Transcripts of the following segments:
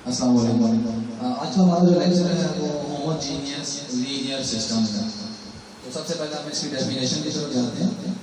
अस्सलाम वालेकुम। आज का हमारा जो लेक्चर है वो होमोजीनियस लीनियर सिस्टम है। तो सबसे पहले हम इसकी डेफिनेशन की तरफ जाते हैं।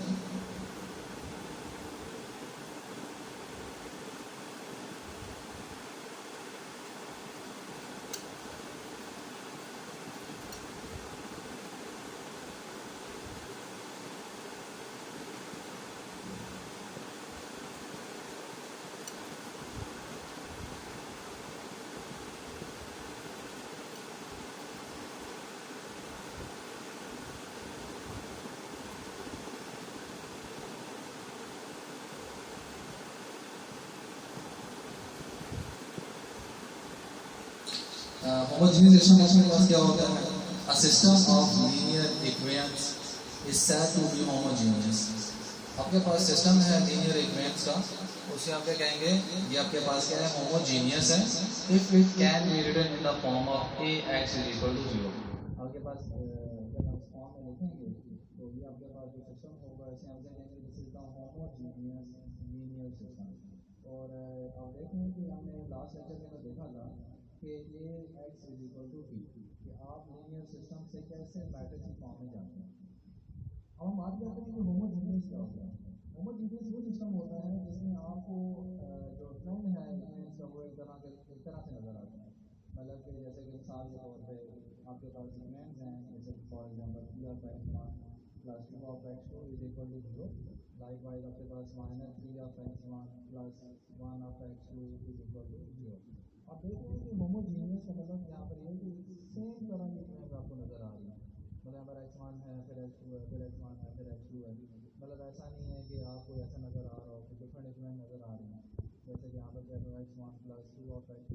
होमोजीनियस सिस्टम के पास क्या होता है? A system of linear equations is said to be homogeneous। आपके पास सिस्टम है लीनियर इक्वेशंस का, उसे आप क्या कहेंगे? ये आपके पास क्या है? होमोजीनियस है। If it can be written in the form of ax is equal to 0। आपके पास जब आप फॉर्म में लिखेंगे तो ये आपके पास जो सिस्टम होगा इसे हम कहेंगे this is the homogeneous linear system. और आप देखें कि हमने लास्ट लेक्चर में देखा था कि ये x is equal to b, कि आप लीनियर सिस्टम से कैसे मैट्रिक्स की फॉर्म में जाते हैं। अब हम बात करते हैं कि होमोजीनियस क्या होता है। होमोजीनियस वो सिस्टम होता है जिसमें आपको जो ट्रेंड है इवेंट्स का वो एक तरह से नजर आता है। मतलब कि जैसे कि मिसाल के तौर पे आपके पास इवेंट्स हैं, जैसे for example p of x1 plus 2 of x2 is equal to 0। Likewise आपके पास minus 3 of x1 plus 1 of x2 is equal to 0। आप देख रहे हैं कि होमोजीनियस का मतलब यहाँ पर ये कि सेम तरह की इक्वेशंस आपको नजर आ रही हैं। मतलब यहाँ पर x1 है, फिर x2 है, फिर x1 है, फिर x2 है। मतलब ऐसा नहीं है कि आपको ऐसा नजर आ रहा हो कि डिफरेंट इक्वेशन नजर आ रही हैं। जैसे कि यहाँ पर कहते हैं x1 plus 2 of x2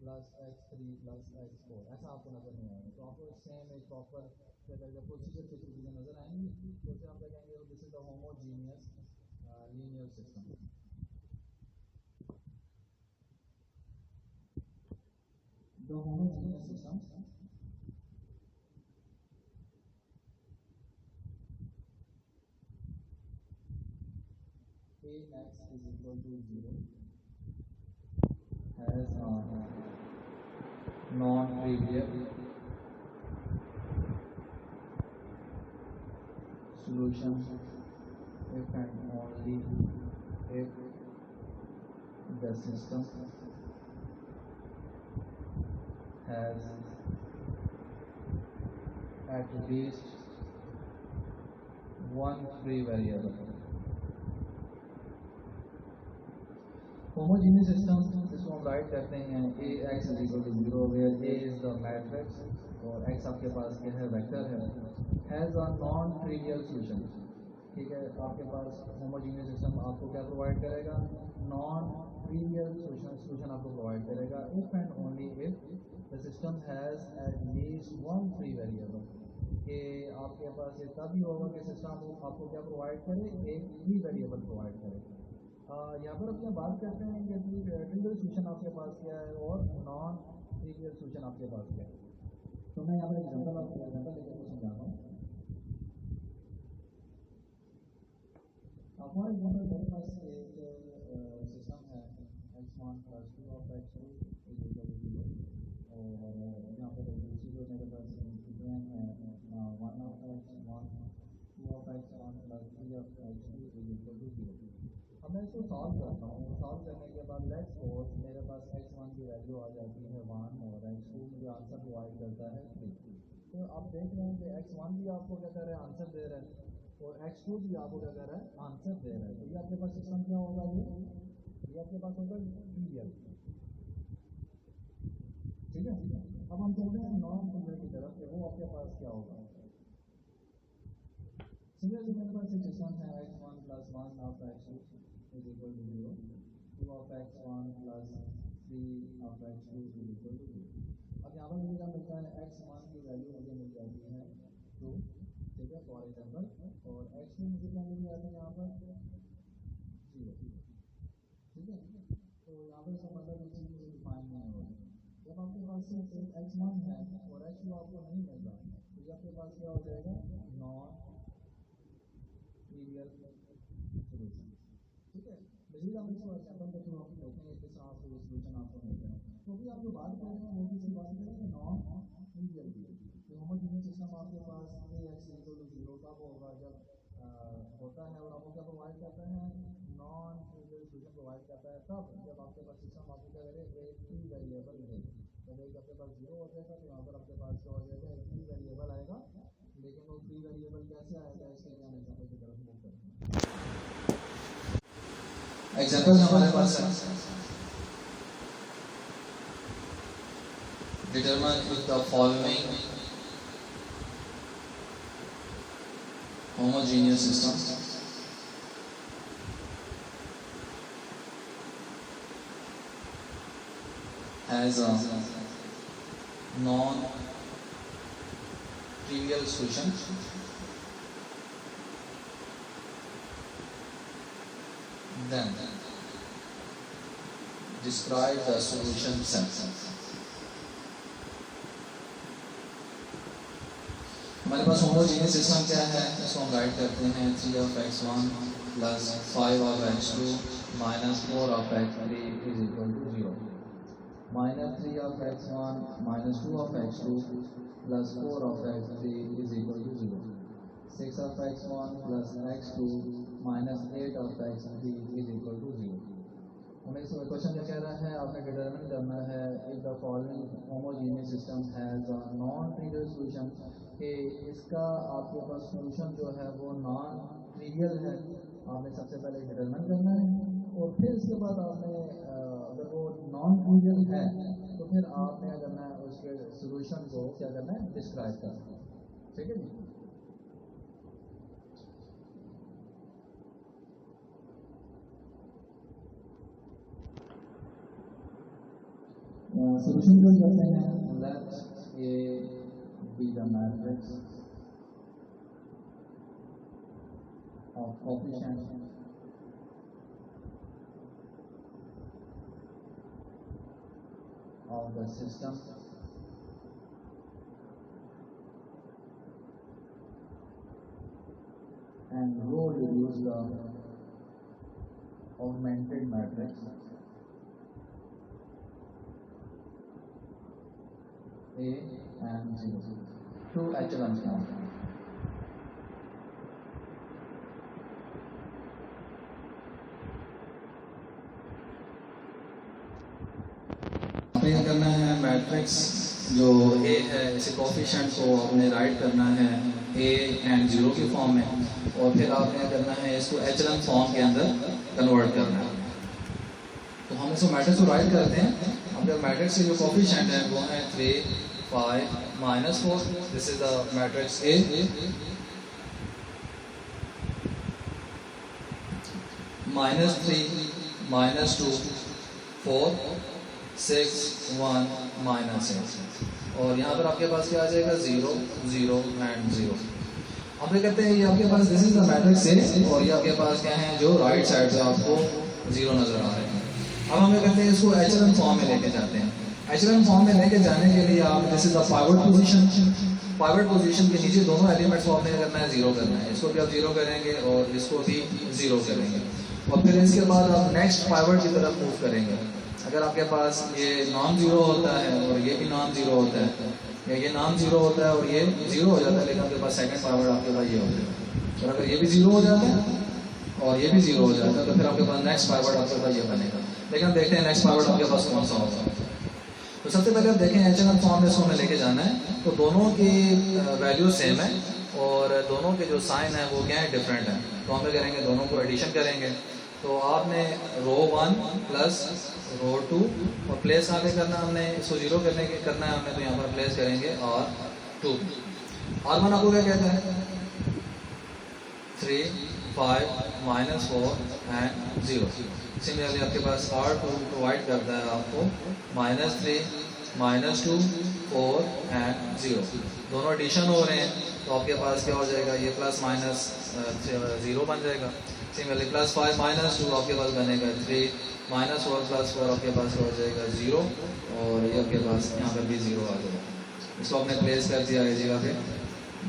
plus x3 plus x4, ऐसा आपको नजर नहीं आएगा। तो आपको सेम एक प्रॉपर प्रोसीजर के थ्रू चीज़ें नजर आएंगी, तो उसे हम क्या कहेंगे? This is the homogeneous linear system. The homogeneous system ax is equal to 0 has a non-trivial solution if and only if the system has at least one free variable। Homogeneous system जिसको हम right करते हैं ax is equal to 0 where a is the matrix और x आपके पास क्या है? Vector है। Has a non trivial solution. ठीक है, आपके पास होमोजीनियस सिस्टम आपको क्या प्रोवाइड करेगा? नॉन ट्रिवियल सोल्यूशन आपको प्रोवाइड करेगा if and only if the system has at least one free variable. कि आपके पास ये तभी होगा कि सिस्टम आपको क्या प्रोवाइड करे? एक फ्री वेरिएबल प्रोवाइड करे। यहाँ पर अपने बात करते हैं कि ट्रिवियल सोल्यूशन आपके पास क्या है और नॉन ट्रिवियल सोल्यूशन आपके पास क्या है। तो मैं यहाँ पर एग्जाम्पल लेकर समझाता हूँ। फॉर एग्जाम्पल मेरे पास एक सिस्टम है x1 plus 2 of x2 is equal to 0 और यहाँ पर दूसरी जो मेरे पास इक्वेशन है 1 of x1 2 of x1 plus 3 of x2 is equal to 0। अब मैं इसको सॉल्व करता हूँ। सॉल्व करने के बाद लेट्स सपोज मेरे पास x1 की वैल्यू आ जाती है 1 और x2 मुझे आंसर प्रोवाइड करता है 3। तो आप देख रहे हैं कि x1 भी आपको क्या कर रहा है? आंसर दे रहा है और x2 भी आपको क्या कर रहा है? आंसर दे रहा है। तो ये आपके पास सिस्टम क्या होगा? ये आपके पास होगा ट्रिवियल। ठीक है, अब हम चलते हैं नॉन ट्रिवियल की तरफ। वो आपके पास क्या होगा? सिमिलरली मेरे पास एक सिस्टम है x1 plus 1 of x2 is equal to 0, 2 of x1 plus 3 of x2 is equal to 0। अब यहाँ पर मुझे क्या मिलता है? x1 की वैल्यू मुझे मिल जाती है 2, ठीक है, फॉर एग्जाम्पल, और x2 मुझे क्या मिल जाता है? यहाँ पर 0। ठीक है, तो यहाँ पर इसका मतलब ये चीज़ मुझे डिफाइन नहीं हो रही। जब आपके पास सिर्फ एक x1 है और x2 आपको नहीं मिल रहा, तो ये आपके पास क्या हो जाएगा? Non trivial solution. ठीक है, मजीद हम इसको एग्जाम्पल के थ्रू हम देखेंगे किस तरह से ये सोल्यूशन आपको मिलता है। तो भी आप जो बात कर रहे हैं वो किसी बात कर रहे हैं नॉन ट्रिवियल की। तो होमोजेनियस सिस्टम आपके पास ax = 0 कब होगा, जब होता है और आपको क्या प्रोवाइड करता है, नॉन ट्रिवियल सॉल्यूशन प्रोवाइड करता है। तब जब आपके पास सिस्टम आपको क्या करे, एक फ्री वेरिएबल है, जब एक आपके पास 0 हो जाएगा तो यहाँ पर आपके पास क्या हो जाएगा, एक फ्री वेरिएबल आएगा। लेकिन वो फ्री वेरिएबल कैसे आएगा, इसके लिए हम एग्जाम्पल की तरफ मूव करते हैं। एग्जाम्पल हमारे पास है, determine with the following homogeneous system has a non-trivial solution then describe the solution set। हमारे पास होमोजेनियस सिस्टम क्या है, इसको हम राइट करते हैं 3(x1 + 5(x2 - 4(x3) = 0। -3(x1 - 2(x2 + 4(x3) = 0। 6(x1 + x2 - 8(x3) = 0। हमें इस क्वेश्चन क्या कह रहा है, आपने डिटरमिन करना है if the following homogeneous system has a non trivial solution, कि इसका आपके पास सॉल्यूशन जो है वो नॉन ट्रिवियल है। आपने सबसे पहले डिटरमिन करना है और फिर इसके बाद आपने अगर वो नॉन ट्रिवियल है तो फिर आपने क्या करना है, उसके सॉल्यूशन को क्या करना है, डिस्क्राइब करना है। ठीक है जी। सॉल्यूशन जो करते हैं, let A be the matrix of coefficient of the system and rho reduce the augmented matrix A and 0 to echelon form। क्या करना है, मैट्रिक्स जो ए है इसे कोफिशिएंट को आपने राइट करना है ए एंड 0 की फॉर्म में, और फिर आपने क्या करना है, इसको एचलन फॉर्म के अंदर कन्वर्ट करना है। तो हम इसको मैट्रिक्स को राइट करते हैं। अपने मैट्रिक्स के जो कोफिशिएंट है वो है 3, 5 - 4। दिस इज द मैट्रिक्स ए। -3 -2 4 6 1 -8, और यहाँ पर आपके पास क्या आ जाएगा, 0 0 एंड 0। आप ये कहते हैं ये आपके पास this is the matrix A, और ये आपके पास क्या है, जो राइट साइड से आपको 0 नजर आ रहे हैं। अब हम ये कहते हैं इसको एचलन फॉर्म में लेके जाते हैं। एचलन फॉर्म में लेके जाने के लिए आप this is the pivot position. Pivot position के नीचे दोनों एलिमेंट्स को आपने करना है 0 करना है। इसको भी आप 0 करेंगे और इसको भी 0 करेंगे, और फिर इसके बाद आप नेक्स्ट पाइवट की तरफ मूव करेंगे। अगर आपके पास ये नॉन जीरो होता है और ये भी नॉन जीरो होता है, या ये नॉन जीरो होता है और ये 0 हो जाता है, लेकिन आपके पास सेकंड पाइवट आपके पास ये हो जाएगा। और अगर ये भी 0 हो जाता है और ये भी 0 हो जाता है तो फिर आपके पास नेक्स्ट पाइवट आपके पास ये बनेगा। लेकिन हम देखते हैं नेक्स्ट पाइवट आपके पास कौन सा होगा। तो सबसे पहले आप देखें एचलन फॉर्म में इसको हमें लेके जाना है, तो दोनों की वैल्यू सेम है और दोनों के जो साइन है वो क्या है, डिफरेंट है। तो हम करेंगे दोनों को एडिशन करेंगे। तो आपने रो 1 प्लस रो 2 और प्लेस कहाँ पे करना है, हमने इसको 0 करना है हमने, तो यहाँ पर प्लेस करेंगे R2। R1 आपको क्या कहता है, 3 5 -4 एंड 0। सिमिलरली आपके पास R2 प्रोवाइड करता है आपको -3 -2 4 एंड 0। दोनों एडिशन हो रहे हैं तो आपके पास क्या हो जाएगा, ये प्लस माइनस 0 बन जाएगा। सिमिलरली +5 -2 आपके पास बनेगा 3 -4 + 4 आपके पास हो जाएगा 0, और ये आपके पास यहाँ पर भी 0 आ जाएगा। इसको आपने प्लेस कर दिया है जगह पे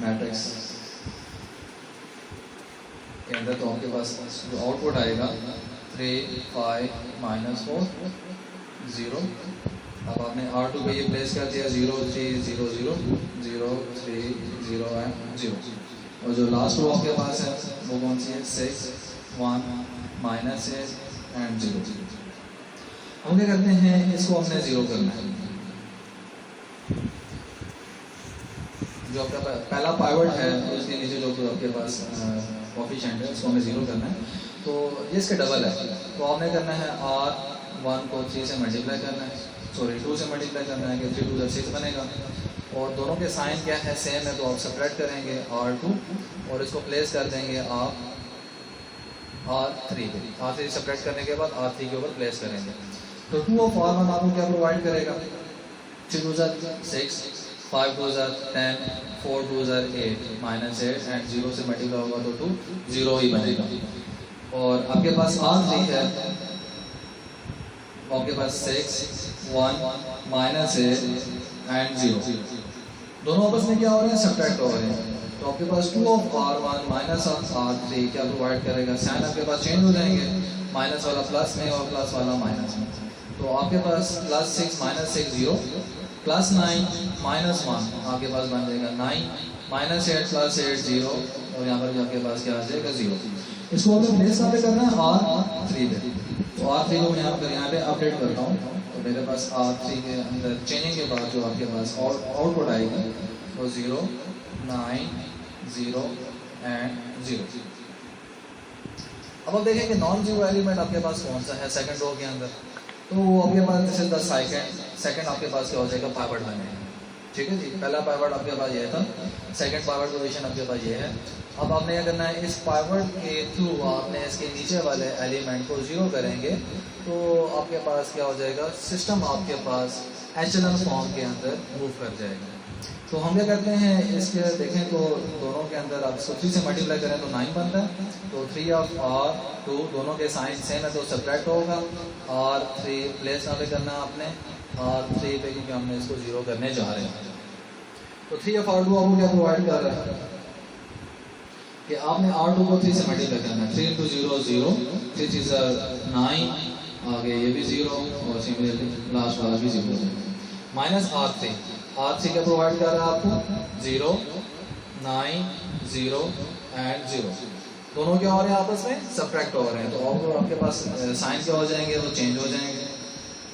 मैट्रिक्स के अंदर, तो आपके पास जो आउटपुट आएगा 3 5 -4 0। अब आपने आपने R2 पे ये प्लेस कर दिया 0 3 0 0 0 3 0 एंड 0, और जो लास्ट रो आपके पास है वो कौन सी है 6 1 -8 एंड 0। हम क्या करते हैं, इसको हमने 0 करना है। जो आपका पहला पाइवट है उसके नीचे जो आपके पास कोफिशिएंट है उसको हमें 0 करना है, तो ये इसके डबल है। तो आपने करना है R1 को 3 से मल्टीप्लाई करना है, सॉरी 2 से मल्टीप्लाई करना है कि 3 2 6 बनेगा, और दोनों के साइन क्या है सेम है, तो आप सब्ट्रैक्ट करेंगे R2 और इसको प्लेस कर देंगे आप R3 पे। R3 सब्ट्रैक्ट करने के बाद R3 के ऊपर प्लेस करेंगे, तो 2 ऑफ R1 आपको क्या प्रोवाइड करेगा 3 2 6 5 2 10 4 2 8 -8 एंड 0 से मल्टीप्लाई होगा तो 2 0 ही बनेगा। और आपके पास R3 है, आपके पास 6 1 -8 एंड 0, दोनों आपस में क्या हो रहे हैं सब्ट्रैक्ट हो रहे हैं, तो आपके पास 2 of R1 minus of R3 क्या प्रोवाइड करेगा, साइन आपके पास चेंज हो जाएंगे, माइनस वाला प्लस में और प्लस वाला माइनस में, तो आपके पास +6 -6 0 +9 -1 आपके पास बन जाएगा 9 -8 +8 0, और यहाँ पर भी आपके पास क्या आ जाएगा 0। इसको हमें प्लेस कहाँ पे करना है R3 पे, तो R3 को मैं यहाँ पे अपडेट करता हूँ, तो मेरे पास R3 के अंदर चेंजिंग के बाद जो आपके पास आउटपुट आएगी वो 0 9 0 एंड 0। अब आप देखें कि नॉन जीरो एलिमेंट आपके पास कौन सा है सेकंड रो के अंदर, तो वो आपके पास दिस इज द सेकंड आपके पास क्या हो जाएगा पाइवट बनेगा, ठीक है जी। पहला पाइवट आपके पास ये था, सेकंड पाइवट पोजीशन आपके पास ये है। अब आपने क्या करना है, इस पाइवट के थ्रू आपने इसके नीचे वाले एलिमेंट को 0 करेंगे, तो आपके पास क्या हो जाएगा सिस्टम आपके पास एचएलएन फॉर्म के अंदर मूव कर जाएगा। तो हम क्या करते हैं, इसके देखें तो दोनों के अंदर आप इसको 3 से मल्टीप्लाई करें तो 9 बनता है, तो 3 ऑफ R2 दोनों के साइन सेम है तो सब्ट्रैक्ट होगा, R3 प्लेस यहाँ पे करना है आपने R3 पे, क्योंकि हमने इसको 0 करने जा रहे हैं। तो 3 ऑफ R2 आपको क्या प्रोवाइड कर रहा है कि आपने R2 को 3 से मल्टीप्लाई करना है, 3 × 0 0 3 3 9, आगे ये भी 0 और सिमिलरली लास्ट वाला भी 0 माइनस R3 क्या प्रोवाइड कर रहा है आपको 0 9 0 एंड 0, दोनों क्या हो रहे हैं आपस में सब्ट्रैक्ट हो रहे हैं, तो आपके पास साइन क्या हो जाएंगे वो चेंज हो जाएंगे,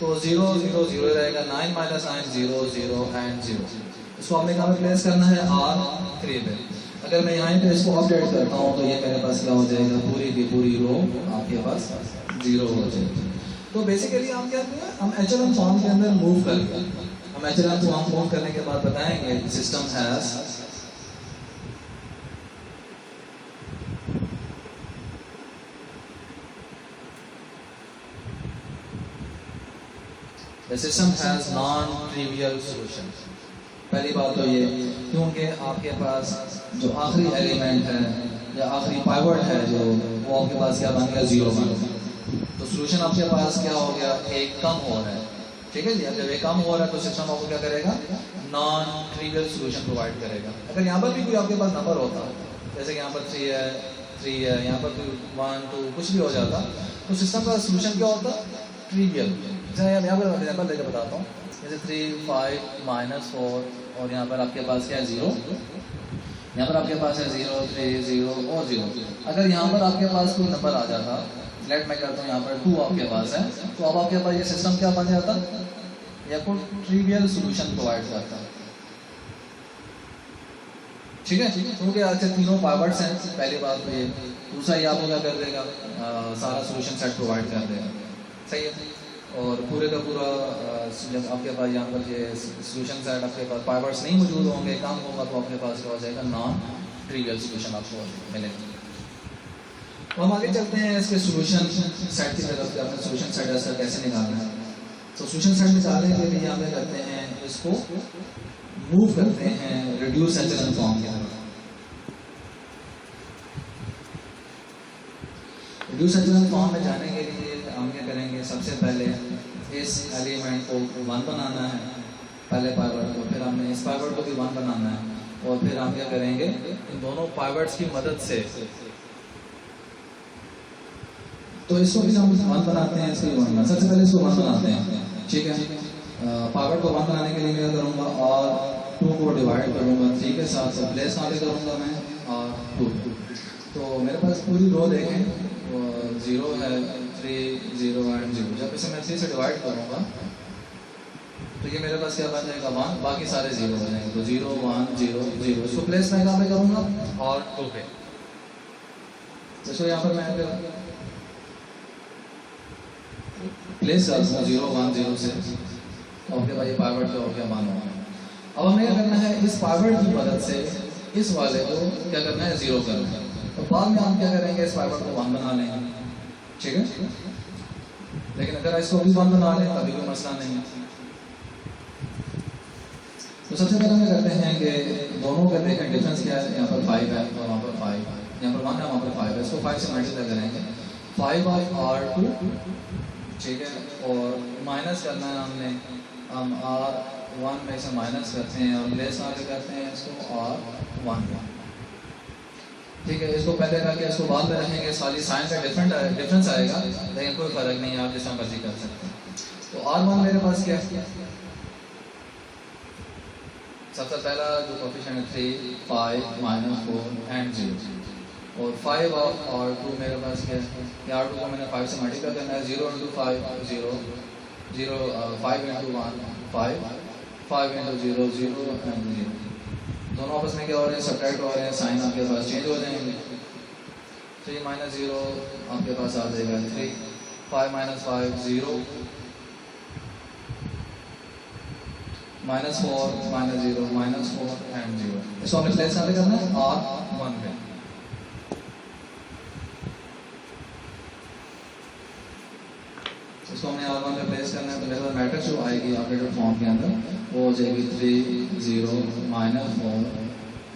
तो 0 0 0 रहेगा, 9 - 9 0 0 एंड 0। इसको हमने कहाँ पे प्लेस करना है R3 पे। अगर मैं यहाँ पे इसको अपडेट करता हूँ तो ये मेरे पास क्या हो जाएगा, पूरी की पूरी रो आपके पास 0 हो जाएगी। तो बेसिकली हम क्या करते हैं, हम एचएलएन फॉर्म के अंदर मूव करेंगे। हम एचएलएन फॉर्म मूव करने के बाद बताएंगे system has The system has non-trivial solution। पहली बात तो ये, क्योंकि आपके पास जो आखिरी एलिमेंट है या आखिरी पाइवट है जो वो आपके पास क्या बन गया 0 बन गया, तो सोल्यूशन आपके पास क्या हो गया, एक कम हो रहा है, ठीक है जी। अब जब एक कम हो रहा है तो सिस्टम आपको क्या करेगा, नॉन ट्रिवियल सोल्यूशन प्रोवाइड करेगा। अगर यहाँ पर भी कोई आपके पास नंबर होता, जैसे कि यहाँ पर 3 है, यहाँ पर कोई 1 2 कुछ भी हो जाता, तो सिस्टम का सोल्यूशन क्या होता, ट्रिवियल। यहाँ पर एग्जाम्पल लेकर बताता हूँ, जैसे 3 5 -4 और यहाँ पर आपके पास क्या है 0, यहाँ पर आपके पास है 0 3 0 और 0। अगर यहाँ पर आपके पास कोई नंबर आ जाता, लेट मैं करता हूँ यहाँ पर 2 आपके पास है, तो अब आपके पास ये सिस्टम क्या बन जाता, या कोई ट्रिवियल सोल्यूशन प्रोवाइड करता, ठीक है। क्योंकि अच्छा तीनों पाइवट्स हैं, पहली बात तो ये, दूसरा ये आपको क्या कर देगा, सारा सोल्यूशन सेट प्रोवाइड कर देगा, सही है। और पूरे का पूरा जब आपके पास यहाँ पर ये सोल्यूशन सेट आपके पास पाइवट्स नहीं मौजूद होंगे, काम होगा, तो आपके पास क्या हो जाएगा, नॉन ट्रिवियल सोल्यूशन आपको मिलेगा। तो हम आगे चलते हैं इसके सोल्यूशन सेट की तरफ, अपने सोल्यूशन सेट ऐसा कैसे निकालना है। तो सोल्यूशन सेट निकालने के लिए हमें करते हैं, इसको मूव करते हैं रिड्यूस एचएलएन फॉर्म की तरफ। रिड्यूस एचएलएन फॉर्म में जाने के लिए हम क्या करेंगे, सबसे पहले इस एलिमेंट को 1 बनाना है, पहले पाइवट को, फिर हमने इस पाइवट को भी 1 बनाना है, और फिर हम क्या करेंगे, इन दोनों पाइवट्स की मदद से, तो इसको भी हम 1 बनाते हैं, इसको 1 सबसे पहले इसको 1 बनाते हैं, ठीक है। पावर को 1 बनाने के लिए मैं करूँगा और 2 को डिवाइड करूँगा 3 के साथ, तो प्लेस कहाँ पे करूँगा मैं और 2। तो मेरे पास पूरी रो देखें, 0 है, 3 0 एंड 0। जब इसे मैं 3 से डिवाइड करूँगा तो ये मेरे पास क्या बन जाएगा 1, बाकी सारे 0 हो जाएंगे। तो 0 1 0 0, इसको प्लेस मैं कहाँ पे करूँगा और 2 पे। तो इसको यहाँ पर मैं प्लेस कर दूँगा 0 1 0 से, ओके भाई पावर्ड पे हो गया 1 होगा। अब हमें क्या करना है, इस पावर्ड की मदद से इस वाले को क्या करना है 0 करना है। तो बाद में हम क्या करेंगे, इस पावर्ड को 1 बना लेंगे, ठीक है। लेकिन अगर इसको भी 1 बना लें तभी कोई मसला नहीं है। तो सबसे पहले हम करते हैं कि दोनों का देखें डिफरेंस क्या है। यहाँ पर 5 है और वहाँ पर 5, यहाँ पर 1 है वहाँ पर 5 है। इसको 5 से मल्टीप्लाई करेंगे 5/R2, ठीक है, और माइनस करना है हमने, हम R1 में से माइनस करते हैं और प्लेस आगे करते हैं इसको R1, ठीक है। इसको पहले करके इसको बाद में रखेंगे, सारी साइन का डिफरेंस आएगा, लेकिन कोई फर्क नहीं है, आप जिस तरह मर्जी कर सकते हैं। तो R1 मेरे पास क्या है, सबसे पहला जो कोफिशिएंट 3 5 -4 एंड 0, और 5 और 2 मेरे पास क्या है, R2 को मैंने 5 से मल्टीप्लाई करना है, 0 × 5 0 0, 5 × 1 5 5 × 0 0 एंड 0। दोनों आपस में क्या हो रहे हैं, सब्ट्रैक्ट हो रहे हैं, साइन आपके पास चेंज हो जाएंगे। 3 - 0 आपके पास आ जाएगा 3, 5 - 5 0, -4 - 0 -4 एंड 0। इसको हमने प्लेस यहाँ पे करना है R1 पे। इसको हमने R1 पे प्लेस करना है। तो मेरे पास मैट्रिक्स जो आएगी ऑपरेटर फॉर्म के अंदर वो हो जाएगी 3 0 -4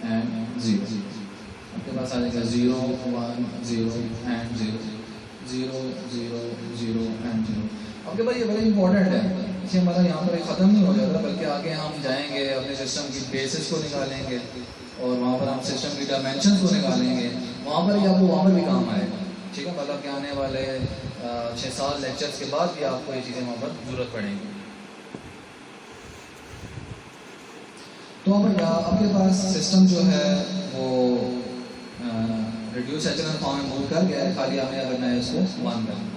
एंड 0। आपके पास आ जाएगा 0 1 0 एंड 0 0 0 0 एंड 0। आपके पास ये बड़ा इंपॉर्टेंट है, इसे हमारा यहाँ पर ख़त्म नहीं हो जाएगा, बल्कि आगे हम जाएंगे अपने सिस्टम की बेसिस को निकालेंगे और वहाँ पर हम सिस्टम की डायमेंशन को निकालेंगे। वहाँ पर ही आपको वहाँ पर भी काम आएगा, ठीक है। मतलब कि आने वाले 6-7 लेक्चर्स के बाद भी आपको ये चीज़ें वहाँ पर ज़रूरत पड़ेंगी। तो आपके पास सिस्टम जो है वो रिड्यूस एचएनएल फॉर्म में मूव कर गया है, खाली हमें क्या करना है, इसको 1 करना है।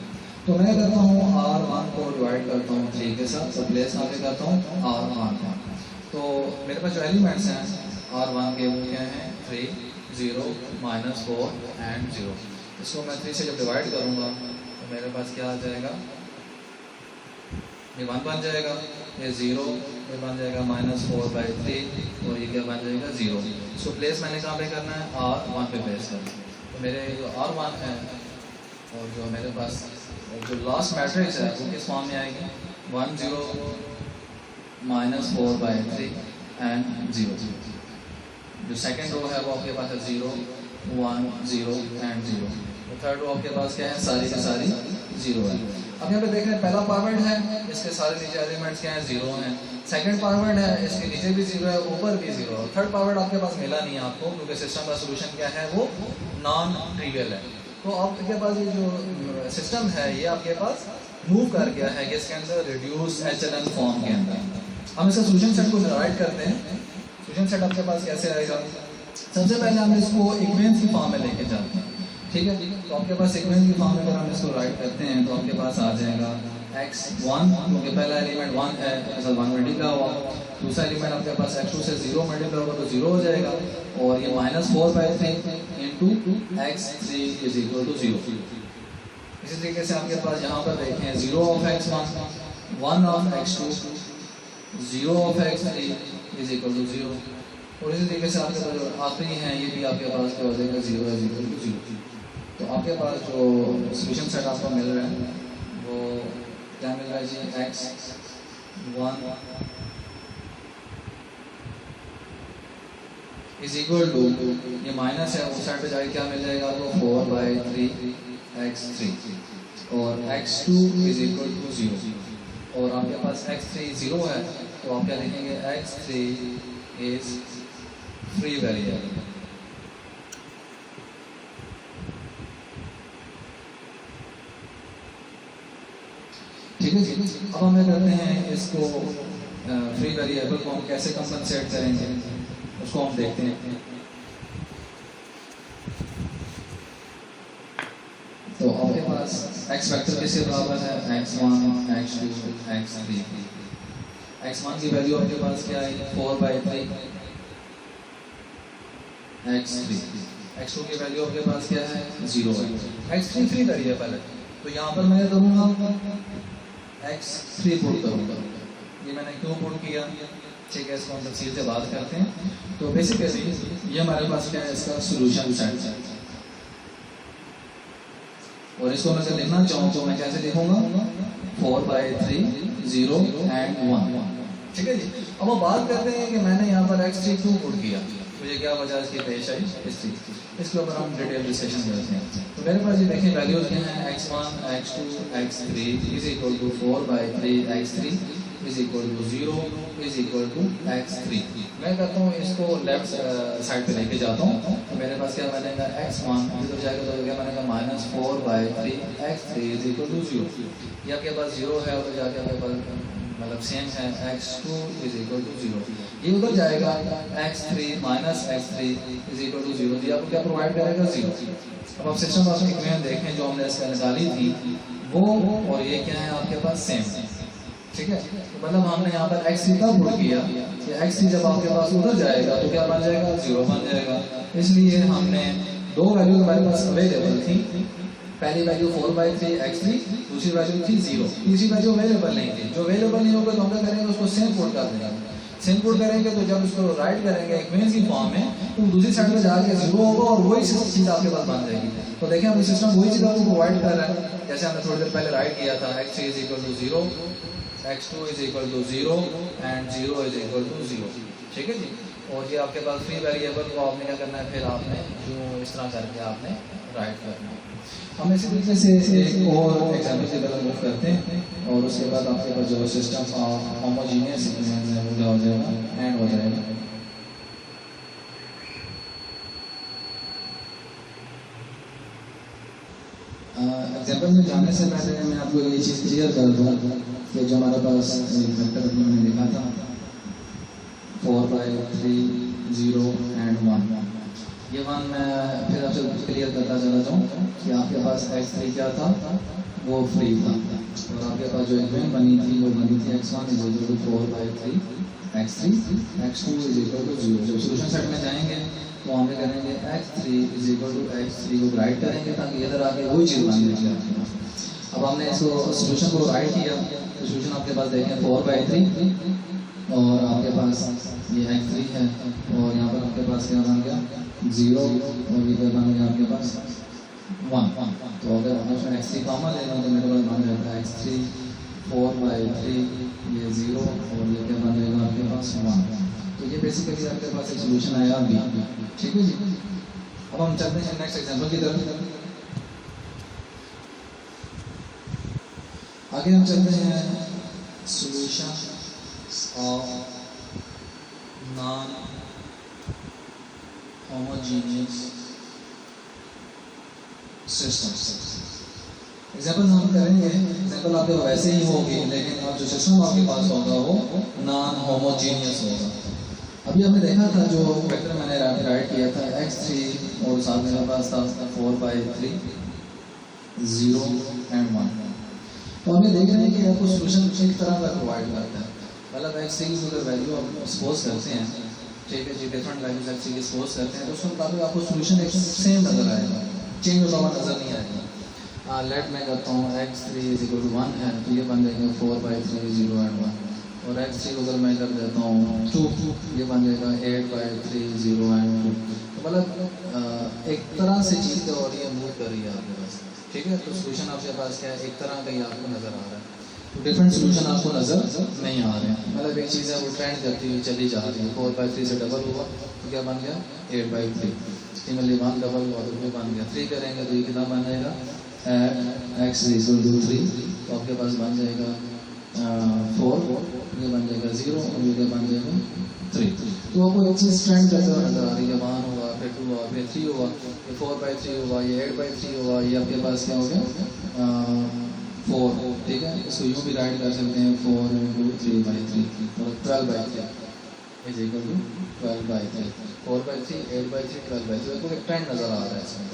तो मैं करता हूँ R1 को डिवाइड करता हूँ 3 के साथ, तो प्लेस यहाँ पे करता हूँ R1। तो मेरे पास जो एलिमेंट्स हैं R1 के वो क्या हैं, 3 0 -4 एंड 0। इसको मैं 3 से जब डिवाइड करूँगा तो मेरे पास क्या आ जाएगा, ये 1 बन जाएगा, ये 0 ये बन जाएगा -4/3 और ये क्या बन जाएगा 0। इसको प्लेस मैंने कहाँ पे करना है, R1 पे प्लेस करना है। तो मेरे जो R1 है और जो मेरे पास जो लास्ट मैट्रिक्स है वो किस फॉर्म में आएगी, 1 0 -4/3 एंड 0। जो सेकेंड रो है वो आपके पास है 0 1 0 एंड 0। तो थर्ड रो आपके पास क्या है, सारी की सारी 0 है। अब यहाँ पे देख रहे हैं पहला पावर्ड है, इसके सारे नीचे एलिमेंट्स क्या हैं, 0 हैं। सेकंड पावर्ड है, इसके नीचे भी 0 है, ऊपर भी 0 है। थर्ड पावर्ड आपके पास मिला नहीं है आपको, क्योंकि सिस्टम का सोल्यूशन क्या है, वो नॉन ट्रिवियल है। तो आपके पास ये जो सिस्टम है ये आपके पास मूव कर गया है इसके अंदर रिड्यूस एचएनएल फॉर्म के अंदर। हम इसका सोल्यूशन सेट को जनरेट करते हैं। सोल्यूशन सेट आपके पास कैसे आएगा, सबसे पहले हम इसको इक्वेंस की फॉर्म में लेके जाते हैं, ठीक है। तो आपके पास इक्वेंस की फॉर्म में अगर हम इसको राइट करते हैं तो आपके पास आ जाएगा x1, क्योंकि पहला एलिमेंट 1 है, 1 मल्टीप्लाई हुआ। दूसरा एलिमेंट आपके पास x2 से 0 मल्टीप्लाई होगा तो 0 हो जाएगा, और ये -4/3 into x3 is equal to 0। इसी तरीके से आपके पास यहाँ पर देखें 0 of x1 1 of x2 0 of x3 is equal to 0। और इसी तरीके से आपके पास जो आखिरी हैं ये भी आपके पास क्या हो जाएगा, 0 इज इक्वल टू 0। तो आपके पास जो सोल्यूशन सेट आपको मिल रहा है वो क्या मिल रहा है जी, x1 इज इक्वल टू, ये माइनस है उस साइड पे जाके क्या मिल जाएगा आपको, 4/3 x3, और x2 इज इक्वल टू 0। और आपके पास x3 0 है तो आप क्या लिखेंगे, x3 इज फ्री वेरिएबल। ठीक है जी। अब हम करते हैं इसको फ्री वेरिएबल को हम कैसे कंपनसेट करेंगे उसको हम देखते हैं। तो आपके पास x वेक्टर किसके बराबर है, x1, x2, x3। x1 की वैल्यू आपके पास क्या है 4/3, x3, x2 की वैल्यू आपके पास क्या है 0 है, x3 फ्री वेरिएबल है। तो यहाँ पर मैं करूँगा x3 पुट करूँगा। ये मैंने क्यों पुट किया, ठीक है, इसको हम तफसील से बात करते हैं। तो बेसिकली ये हमारे पास क्या है, इसका सोल्यूशन सेट है। और इसको मैं अगर लिखना चाहूँ तो मैं कैसे लिखूंगा 4/3, 0 and 1, ठीक है जी। अब वो बात करते हैं कि मैंने यहाँ पर x3 क्यों पुट किया, मुझे क्या वजह इसकी पेश आई, इसके ऊपर हम डिटेल डिस्कशन करते हैं। तो मेरे पास ये देखें वैल्यूज क्या हैं, x1, x2, x3 is equal to 4/3 x3 is equal to 0 is equal to x3। मैं करता हूँ इसको लेफ्ट साइड पे लेके जाता हूँ। तो मेरे पास क्या बनेगा x1 इधर जाएगा तो क्या बनेगा -4/3 x3 इज इक्वल टू 0। ये आपके पास 0 है और जाके आपके पास मतलब सेम है x2 इज इक्वल टू 0। ये उधर जाएगा x3 minus x3 is equal to 0। ये आपको क्या प्रोवाइड करेगा 0। अब आप सिस्टम ऑफ इक्वेशन देखें जो हमने इसमें निकाली थी वो और ये क्या है आपके पास सेम है, ठीक है। तो मतलब हमने यहाँ पर x3 का पुट किया कि x3 जब आपके पास उधर जाएगा तो क्या बन जाएगा 0 बन जाएगा। इसलिए हमने दो वैल्यू हमारे पास अवेलेबल थी, पहली वैल्यू 4/3 x3, दूसरी वैल्यू थी 0, तीसरी वैल्यू अवेलेबल नहीं थी। जो अवेलेबल नहीं होगा तो हम क्या करेंगे उसको सेम पुट कर देंगे। सेम पुट करेंगे तो जब उसको राइट करेंगे इक्वेशन की फॉर्म में तो दूसरी साइड में जाके 0 होगा और वही चीज आपके पास बन जाएगी। तो देखें हम सिस्टम वही चीज आपको प्रोवाइड कर रहा है जैसे हमने थोड़ी देर पहले राइट किया था x3 is equal to 0, x2 is equal to 0 and 0 is equal to 0, ठीक है जी। और ये आपके पास फ्री वेरिएबल को आपने क्या करना है, फिर आपने जो इस तरह करके आपने राइट करना है। हम इसी तरीके से एक और एग्जाम्पल की तरफ मूव करते हैं और उसके बाद आपके पास जो सिस्टम होमोजीनियस हो जाएगा एंड हो जाएगा। एग्जाम्पल में जाने से पहले मैं आपको ये चीज़ क्लियर कर दूँ कि जो हमारे पास वेक्टर हमने लिखा था 4/3, 0 and 1, ये 1 मैं फिर आपसे क्लियर करता चला जाऊँ कि आपके पास x3 क्या था, वो फ्री था और आपके पास जो इक्वेशन बनी थी वो बनी थी x1 is equal to 4/3 x3, x2 is equal to 0। जब सोल्यूशन सेट में जाएंगे तो हम करेंगे x3 is equal to x3 को राइट करेंगे ताकि इधर आके वही चीज़ बन जाए। अब हमने इसको सोल्यूशन को राइट किया तो सोल्यूशन आपके पास देखें 4/3 और आपके पास ये x3 है और यहाँ पर आपके पास क्या बन गया 0 और इधर बन गया आपके पास 1। तो अगर हम उसमें x3 कॉमन लेना तो मेरे पास बन जाता है x3 4/3 ये 0 और ये क्या बन जाएगा आपके पास 1। तो ये बेसिकली आपके पास एक सोल्यूशन आया अभी, ठीक है जी। अब हम चलते हैं नेक्स्ट एग्जांपल की तरफ। आगे हम चलते हैं solution of non homogeneous systems. Example हम करेंगे, एग्जाम्पल आपके वैसे ही होगी लेकिन अब जो सिस्टम आपके पास होगा वो नॉन होमोजीनियस होगा। अभी हमने देखा था जो वेक्टर मैंने राइट किया था x3 और साथ मेरे पास था 4/3, 0 and 1। तो हमें देख रहे हैं कि आपको सोल्यूशन एक तरह का प्रोवाइड करता है, मतलब x3 की अगर वैल्यू आप सपोज करते हैं, ठीक है जी, डिफरेंट वैल्यूज x3 की सपोज करते हैं तो उसके मुताबिक आपको सोल्यूशन एक सेम नजर आएगा, चेंज होता हुआ नजर नहीं आएगा। लेट मैं करता हूँ x3 इज इक्वल टू 1 है तो ये बन जाएगा 4/3, 0 and 1 और x3 को अगर मैं कर देता हूँ 2 ये बन जाएगा 8/3, 0 and 2। तो मतलब एक तरह से चीज़ जो हो रही है मूव कर रही है आपके पास, ठीक है। तो सोल्यूशन आपके पास क्या है, एक तरह का ही आपको नजर आ रहा है, तो डिफरेंट सोल्यूशन आपको नजर नहीं आ रहे हैं। मतलब एक चीज़ है वो ट्रेंड करती हुई चली जा रही है, 4/3 से डबल हुआ तो क्या बन गया 8/3, सिमिलरली 1 डबल हुआ तो बन गया 3 करेंगे तो ये कितना बन जाएगा x इज इक्वल टू 3 तो आपके पास बन जाएगा 4, ये बन जाएगा 0 और ये बन जाएगा 3। तो आपको एक चीज़ ट्रेंड करते हुए नजर आ रही है, 1 हुआ फिर 2 हुआ फिर 3 हुआ, ये 4/3 हुआ, ये 8/3 हुआ, ये आपके पास क्या हो गया 4, ठीक है, इसको यूँ भी राइट कर सकते हैं 4 इंटू 3/3 और 12/3 इज इक्वल टू 12/3, 4/3, 8/3, 12/3, तो एक ट्रेंड नज़र आ रहा है इसमें।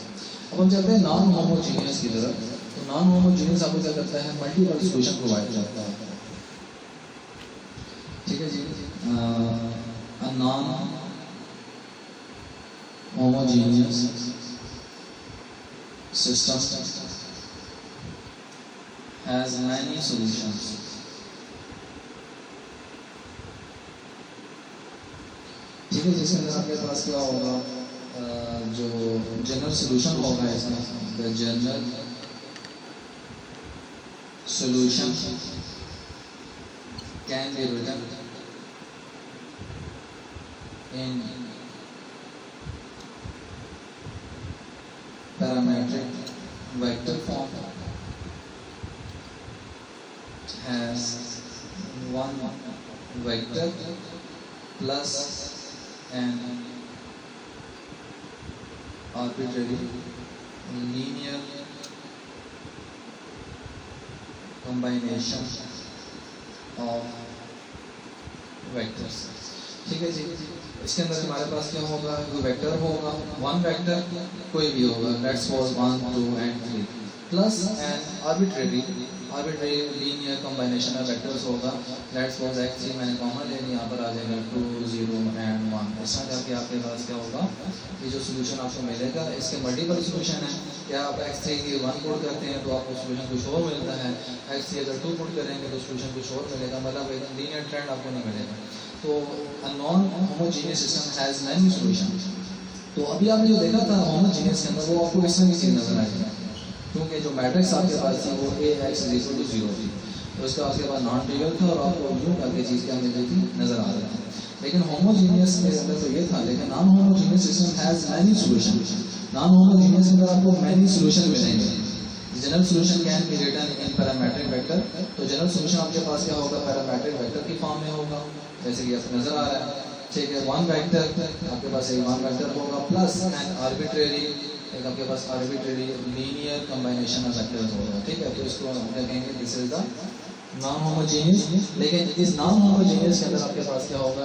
अब हम चलते हैं नॉन होमोजीनियस की तरफ। तो नॉन होमोजीनियस आपको क्या करता है, मल्टीपल सॉल्यूशन प्रोवाइड करता है, ठीक है जी। A non homogeneous system has many solutions. ठीक है, जिसके अंदर आपके पास क्या होगा, जो जनरल सोल्यूशन होगा इसमें, the general solution can be written in parametric vector form has one vector plus an arbitrary linear combination of vectors, ठीक है जी। इसके अंदर हमारे पास क्या होगा, कोई वेक्टर होगा, वन वेक्टर कोई भी होगा, let's suppose 1, 2 and 3 plus an arbitrary linear combination of vectors होगा, लेट्स सपोज x3 मैंने कॉमन ले लिया, यहाँ पर आ जाएगा 2, 0 and 1। इस तरह जाके आपके पास क्या होगा, ये जो सोल्यूशन आपको मिलेगा इसके मल्टीपल सोल्यूशन है। क्या आप x3 की 1 पुट करते हैं तो आपको सोल्यूशन कुछ और मिलता है, x3 अगर 2 पुट करेंगे तो सोल्यूशन कुछ और मिलेगा, मतलब एक लीनियर ट्रेंड आपको नहीं मिलेगा। तो a non homogeneous system has many solutions। तो अभी आपने जो देखा था होमोजीनियस के अंदर, वो आपको इस तरह की चीज़ नजर आएगी, क्योंकि जो मैट्रिक्स आपके पास थी वो Ax = 0 थी, तो इसका आपके पास नॉन ट्रिवियल था और आपको यूँ करके चीज़ क्या मिल रही थी, नजर आ रही थी। लेकिन होमोजीनियस के अंदर तो ये था, लेकिन non homogeneous system has many solution. Non homogeneous के अंदर आपको मैनी सोल्यूशन मिलेंगे। General solution can be written in parametric vector. तो जनरल सोल्यूशन आपके पास क्या होगा, पैरामीट्रिक वेक्टर की फॉर्म में होगा, जैसे कि आपको नजर आ रहा है, ठीक है। वन वेक्टर आपके पास एक वन वेक्टर होगा प्लस एन आर्बिट्रेरी, एक आपके पास arbitrary linear combination of vectors होगा, ठीक है। तो इसको हम कहेंगे this is the non homogeneous. लेकिन इस नॉन होमोजेनियस के अंदर आपके पास क्या होगा,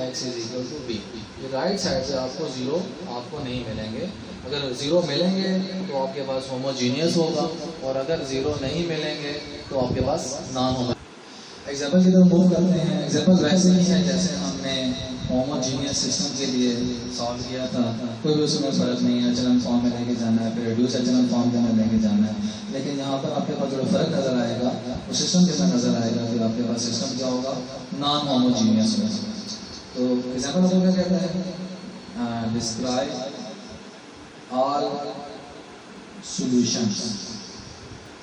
Ax = b। ये राइट साइड से आपको 0 आपको नहीं मिलेंगे, अगर 0 मिलेंगे तो आपके पास होमोजीनियस होगा, और अगर 0 नहीं मिलेंगे तो आपके पास नॉन होगा। एग्जाम्पल की तरफ मूव करते हैं। एग्जाम्पल वैसे ही है जैसे हमने होमोजीनियस सिस्टम के लिए सॉल्व किया था, कोई भी उसमें फ़र्क नहीं है, एचलन फॉर्म में लेके जाना है, फिर रिड्यूस एचलन फॉर्म के अंदर लेके जाना है। लेकिन यहाँ पर आपके पास जो फ़र्क नज़र आएगा वो सिस्टम के अंदर नज़र आएगा, फिर आपके पास सिस्टम क्या होगा, नॉन होमोजीनियस होगा। तो एग्जाम्पल आपको क्या कहता है, describe all solutions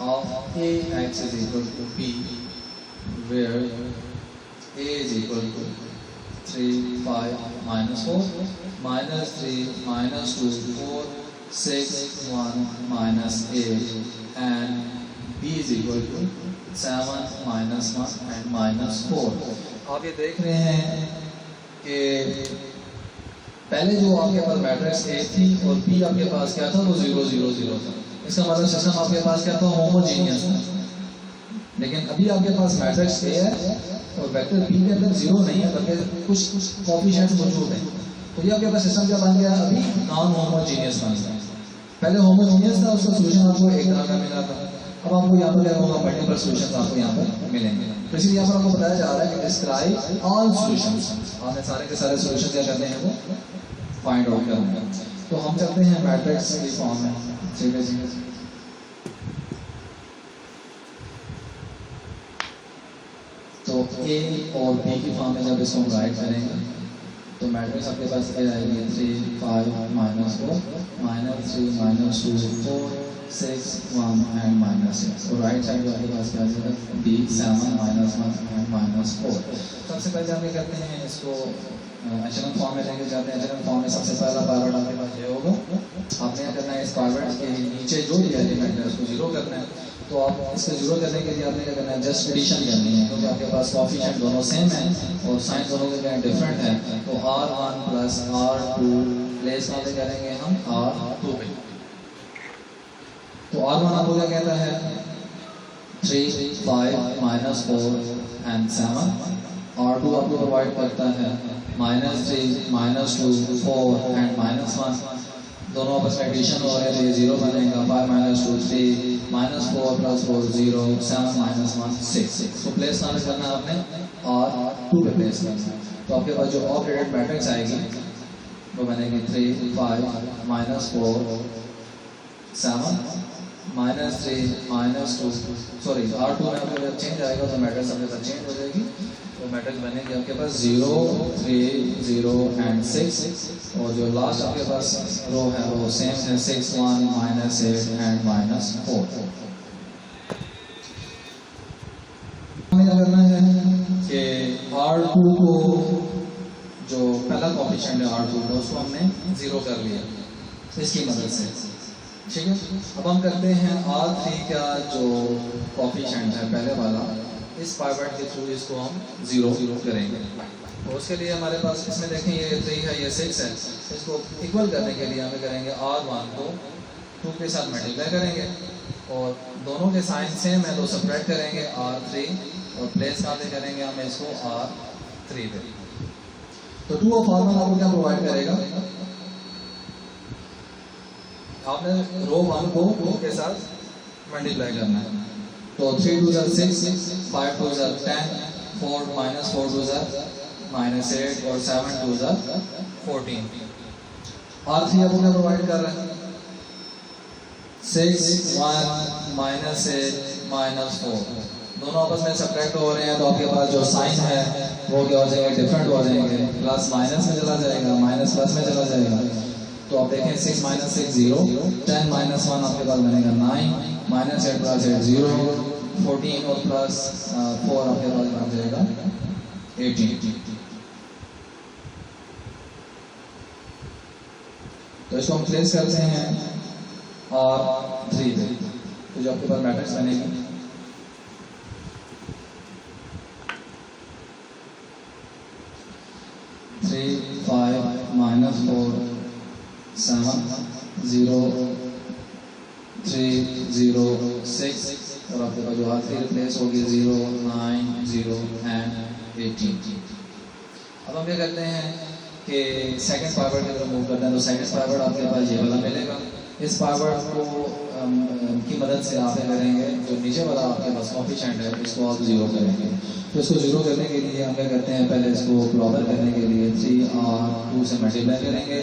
of Ax = b where A = 3, 5, -4, -3, -2, 4, 6, 1, -8 and B = 7, -1 and -4। आप ये देख रहे हैं कि पहले जो आपके पास मैट्रिक्स A थी और B आपके पास क्या था, वो 0, 0, 0 था। इसका मतलब सिस्टम आपके पास क्या था, होमोजीनियस था। लेकिन अभी आपके पास मैट्रिक्स A है और वेक्टर B के अंदर 0 नहीं है, बल्कि कुछ कोएफिशिएंट्स मौजूद हैं, तो ये आपके पास सिस्टम क्या बन गया, अभी नॉन होमोजीनियस बन गया। पहले होमोजीनियस था, उसका सोल्यूशन आपको एक तरह का मिला था, अब आपको यहाँ पर क्या होगा, मल्टीपल सोल्यूशन आपको यहाँ पर मिलेंगे। तो इसलिए यहाँ पर आपको बताया जा रहा है कि डिस्क्राइब ऑल सोल्यूशंस, आपने सारे के सारे सोल्यूशन क्या करने हैं, वो फाइंड आउट करना है। तो हम चलते हैं मैट्रिक्स की फॉर्म में, ठीक है जी। तो A और B की फॉर्म में जब इसको राइट करेंगे तो मैट्रिक्स आपके पास A आएगी 3, 5, -4, -3, -2, 4, 6, 1 and -6। तो राइट साइड आपके पास क्या आएगा, B 7, -1 and -4। सबसे पहले हम क्या करते हैं, इसको एचलन फॉर्म में लेके जाते हैं। एचलन फॉर्म में सबसे पहला पाइवट आपके पास ये होगा, आपने क्या करना है, इस पाइवट के नीचे जो भी एलिमेंट है उसको 0 करना है। तो आप इसको 0 करने के लिए आपने क्या करना है, जस्ट एडिशन करनी है, क्योंकि आपके पास कोएफिशिएंट दोनों सेम है और साइन दोनों के क्या डिफरेंट है। तो R1 + R2 प्लेस कहाँ पे करेंगे हम, R2 पे। तो R1 आपको क्या कहता है 3, 5, -4 and 7। R2 आपको प्रोवाइड करता है -3, -2, 4 and -1। दोनों आपस में एडिशन हो रहे हैं तो ये 0 बनेगा। 5 -2 3, -4 + 4 0, 7 -1 6। तो प्लेस कहाँ पे करना है आपने? R2 पे प्लेस करना है। तो आपके पास जो ऑपरेटेड मैट्रिक्स आएगी वो बनेगी 3, 5 -4 7 -3 -2। सॉरी, R2 में आपके जब चेंज आएगा तो मैट्रिक्स आपके पास चेंज हो जाएगी। तो मैट्रिक्स बनेगी आपके पास 0, 3, 0 and 6। और जो लास्ट आपके पास रो है वो सेम है 6, 1, -8 and -4। हमें क्या करना है कि R2 को जो पहला कोएफिशिएंट है R2 का उसको हमने 0 कर लिया इसकी मदद से, ठीक है। अब हम करते हैं R3 का जो कोएफिशिएंट है पहले वाला, इस पाइवट के थ्रू इसको हम 0 करेंगे। तो उसके लिए हमारे पास इसमें देखें ये 3 है, ये 6 है। इसको इक्वल करने के लिए हमें करेंगे R1 को 2 के साथ मल्टीप्लाई करेंगे और दोनों के साइन सेम है तो सब्ट्रैक्ट करेंगे R3 और प्लेस कहाँ पे करेंगे हम इसको R3 पे। तो 2 ऑफ R1 आपको क्या प्रोवाइड करेगा? आपने रो 1 को 2 के साथ मल्टीप्लाई करना है। तो 3 2 6, 5 2 10, 4 -4 2 -8 और 7 2 14। R3 आपको क्या प्रोवाइड कर रहे हैं? 6 1 -8 -4। दोनों आपस में सब्ट्रैक्ट हो रहे हैं तो आपके पास जो साइन है वो क्या हो जाएगा? डिफरेंट हो जाएंगे। प्लस माइनस में चला जाएगा, माइनस प्लस में चला जाएगा। तो आप देखें 6 - 6 0, 10 - 1 आपके पास बनेगा 9, -8 + 8 0, 14 और प्लस 4 आपके पास बन जाएगा 18। तो इसको हम प्लेस करते हैं R3 पे। तो जो आपके पास मैट्रिक्स बनेगी 3 5 -4 7 0 3 0 6 और आपके पास जो आखिरी रिप्लेस होगी 0 9 0 and 18। अब हम क्या करते हैं कि सेकंड पाइवट की तरफ मूव करते हैं। तो सेकंड पाइवट आपके पास ये वाला मिलेगा। इस पाइवट को की मदद से आप करेंगे जो नीचे वाला आपके पास कोएफिशिएंट है इसको आप 0 करेंगे। तो इसको 0 करने के लिए हम क्या करते हैं, पहले इसको ग्लोबल करने के लिए 3 R2 से मल्टीप्लाई करेंगे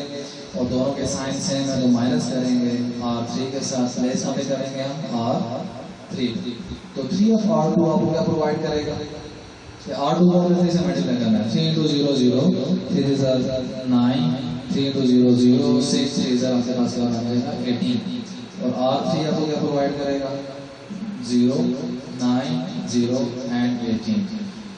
और दोनों के साइन सेम है तो माइनस करेंगे। R3 के साथ प्लेस यहाँ पे करेंगे हम R3। तो 3 of R2 आपको क्या प्रोवाइड करेगा? R2 को 3 से मल्टीप्लाई करना है। 3 × 0 0, 3 3 9, 3 × 0 0, 6 3 आपके पास क्या बन जाएगा 18। और R3 आपको क्या प्रोवाइड करेगा? 0 9 0 and 18।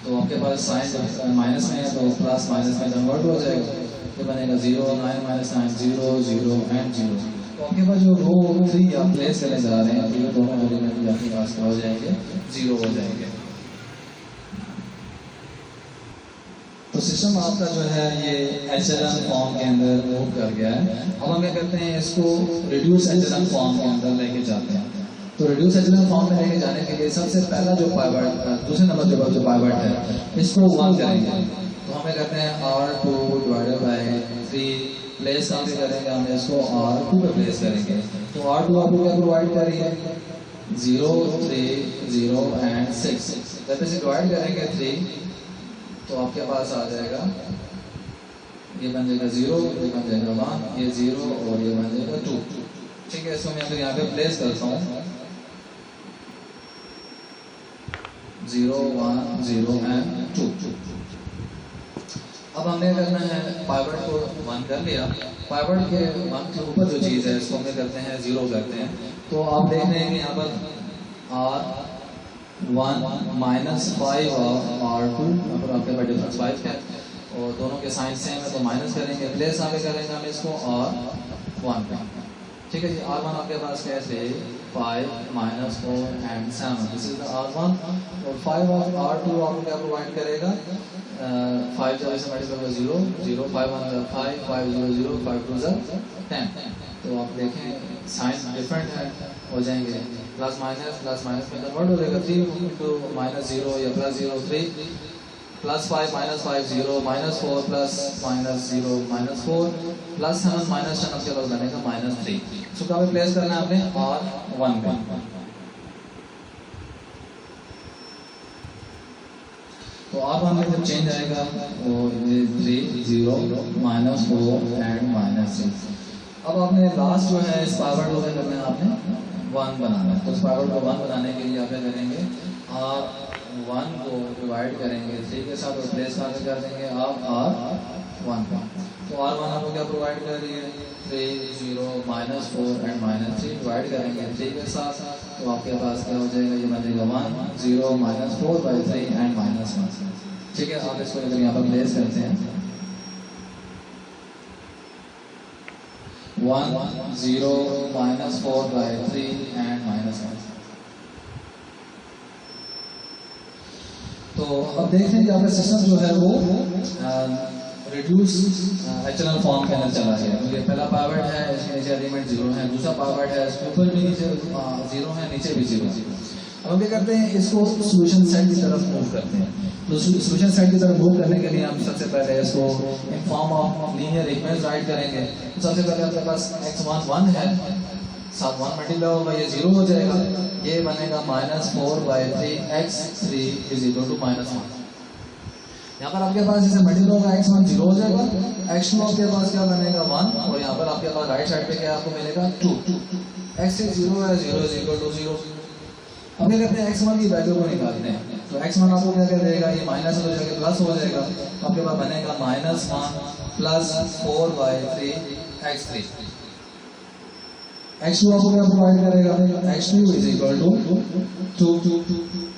तो आपके पास साइन माइनस में है तो प्लस माइनस में कन्वर्ट हो जाएगा। तो बनेगा 0 9 -9 0 0 and 0। तो आपके पास जो रो 3 आप प्लेस करने जा रहे हैं तो ये दोनों एलिमेंट भी आपके पास हो जाएंगे 0 हो जाएंगे। तो सिस्टम आपका जो है ये एचएलएन फॉर्म के अंदर मूव कर गया है। अब हम क्या करते हैं, इसको रिड्यूस एचएलएन फॉर्म के अंदर लेके जाते हैं। तो रिड्यूस एचएलएन फॉर्म में लेके जाने के लिए सबसे पहला जो पाइवट, दूसरे नंबर के बाद जो पाइवट है इसको 1 करेंगे। तो हमें करते हैं R2 / 3 प्लेस कहाँ पे करेंगे, हम इसको R2 पे प्लेस करेंगे। तो R2 आपको क्या प्रोवाइड कर रही है? 0 3 0 and 6। जब इसे डिवाइड करेंगे 3 तो आपके पास आ जाएगा, ये बन जाएगा 0, ये बन जाएगा 1, ये 0 और ये बन जाएगा 2। ठीक है, इसको मैं यहाँ पे प्लेस करता हूँ 0 1 0 and 2। अब हमें करना है पाइवट को 1 कर लिया। पाइवट के 1 के ऊपर जो चीज़ है इसको हमें करते हैं 0 करते हैं। तो आप देख रहे हैं कि यहाँ पर R1 -5 of R2 यहाँ पर आपके पास डिफरेंस 5 है और दोनों के साइन सेम है तो माइनस करेंगे। प्लेस आगे करेंगे हम इसको R1 पे। ठीक है जी, R1 आपके पास कैसे 5 -4 and 7, this is the R1। और 5 of R2 आपको क्या प्रोवाइड करेगा? 5 जब इसे मल्टीप्लाई होगा 0 0, 5 1 5 5 0 0, 5 2 10। तो आप देखें साइन डिफरेंट है हो जाएंगे प्लस माइनस में कन्वर्ट हो जाएगा 3 इंटू माइनस 0 या plus 0 3 plus 5 minus 5 0 minus 4 plus minus 0 minus 4 plus 7 minus 10 आपके पास बनेगा माइनस 3। इसको कहाँ पे प्लेस करना है आपने R1 पे। तो R1 में जब चेंज आएगा वो 3 0 माइनस 4 एंड माइनस 6। अब आपने लास्ट जो है इस पावर को करना है आपने 1 बनाना है। तो इस पावर को 1 बनाने के लिए आप क्या करेंगे R1 को डिवाइड करेंगे 3 के साथ रिप्लेस कर देंगे आप R1 का। तो R1 आपको क्या प्रोवाइड कर रही है 3 0 माइनस 4 एंड माइनस 3 डिवाइड करेंगे 3 के साथ। तो आपके पास क्या हो जाएगा ये बनेगा 1 0 माइनस 4 बाई 3 एंड माइनस 1। ठीक है, आप इसको इधर यहाँ पर प्लेस करते हैं 1 0 माइनस 4 बाई 3 एंड माइनस 1। तो अब देख लें कि आपका सिस्टम जो है वो रिड्यूस एचएनएल फॉर्म के अंदर चला गया, क्योंकि पहला पावर्ड है इसके नीचे एलिमेंट 0 है, दूसरा पावर्ड है इसके ऊपर भी नीचे 0 है नीचे भी 0 है। अब हम क्या करते हैं इसको सॉल्यूशन सेट की तरफ मूव करते हैं। तो सॉल्यूशन सेट की तरफ मूव करने के लिए हम सबसे पहले इसको in form of linear equations right करेंगे। तो सबसे पहले आपके पास x1 1 है, साथ 1 मल्टीप्लाई होगा ये 0 हो जाएगा, ये बनेगा minus 4 by 3 x3 is equal to minus 1। यहाँ पर आपके पास जैसे मल्टीप्लाई होगा x1 0 हो जाएगा, x2 आपके पास क्या बनेगा 1 और यहाँ पर आपके पास राइट साइड पे क्या आपको मिलेगा 2। x3 0 है 0 इज इक्वल टू 0। अब क्या करते हैं x1 की वैल्यू को निकालते हैं। तो x1 आपको क्या कर देगा ये माइनस हो जाएगा प्लस हो जाएगा, तो आपके पास बनेगा minus 1 plus 4 by 3 x3। x2 आपको क्या प्रोवाइड करेगा x2 is equal to 2।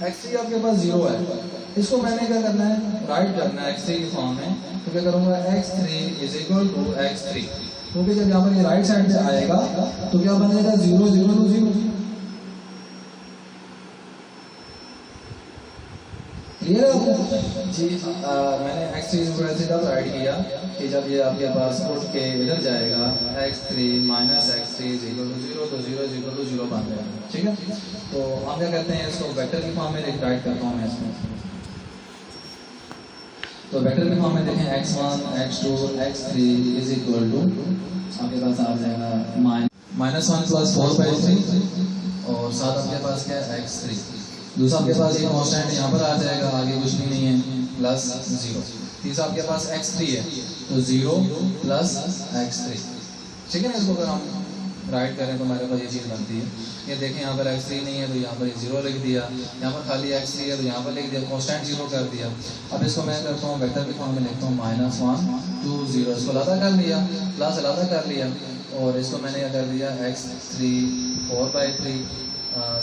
x3 आपके पास 0 है, इसको मैंने क्या करना है राइट करना है x3 की फॉर्म में। तो क्या करूंगा x3 is equal to x3, क्योंकि जब यहाँ पर ये राइट साइड पे आएगा तो क्या बनेगा 0 0 टू 0। क्लियर है जी। मैंने x3 तब राइट किया कि जब ये आपके पास उठ के इधर जाएगा x3 minus x3 is equal to 0, तो 0 इज इक्वल टू 0 बन जाएगा। ठीक है, तो हम क्या करते हैं इसको वेक्टर की फॉर्म में राइट करता हूँ मैं इसमें। तो वेक्टर की फॉर्म में देखें x1 x2 x3 is equal to आपके पास आ जाएगा माइनस 1 प्लस 4 बाई 3 और साथ आपके पास क्या है x3। दूसरा आपके पास ये कांस्टेंट यहाँ पर आ जाएगा, आगे कुछ भी नहीं है प्लस 0। तीसरा आपके पास x3 है तो 0 प्लस x3। ठीक है ना, इसको अगर हम राइट करें तो हमारे पास ये चीज़ बनती है। ये देखें यहाँ पर x3 नहीं है तो यहाँ पर 0 लिख दिया, यहाँ पर खाली x3 है तो यहाँ पर लिख दिया, कांस्टेंट 0 कर दिया। अब इसको मैं करता हूँ वेक्टर की फॉर्म में लिखता हूँ माइनस 1 2 0, इसको अलग कर लिया प्लस अलग कर लिया और इसको मैंने क्या कर दिया x3 4 बाई 3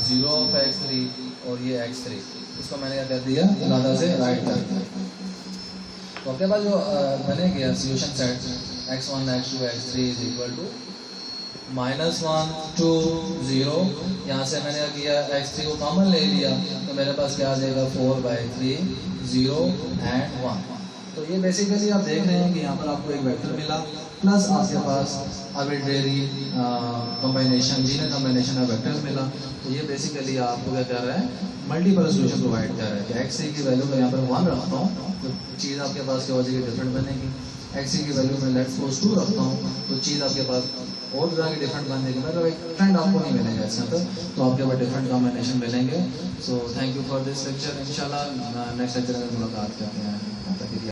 0 ऑफ x3 और ये x3, इसको मैंने क्या कर दिया अलग से राइट कर दिया। तो आपके पास जो बने गया solution set x1 x2 x3 is equal to minus 1 2 0। यहाँ से मैंने किया x3 को कॉमन ले लिया तो मेरे पास क्या आ जाएगा 4 बाई 3 0 एंड 1। तो ये बेसिकली आप देख रहे हैं कि यहाँ पर आपको एक वेक्टर मिला प्लस आपके पास arbitrary combination linear combination of vectors मिला। तो ये बेसिकली आपको क्या कर रहा है मल्टीपल सॉल्यूशन प्रोवाइड कर रहा है कि x3 की वैल्यू को यहाँ पर 1 रखता हूँ तो चीज़ आपके पास क्या हो जाएगी डिफरेंट बनेगी, x3 की वैल्यू में लेट्स सपोज 2 रखता हूँ तो चीज़ आपके पास और तरह की डिफरेंट बनेगी, मतलब एक ट्रेंड आपको नहीं मिलेगा इसके अंदर, तो आपके पास डिफरेंट कॉम्बिनेशन मिलेंगे। So thank you for this lecture, इंशाल्लाह नेक्स्ट लेक्चर में मुलाकात करते हैं।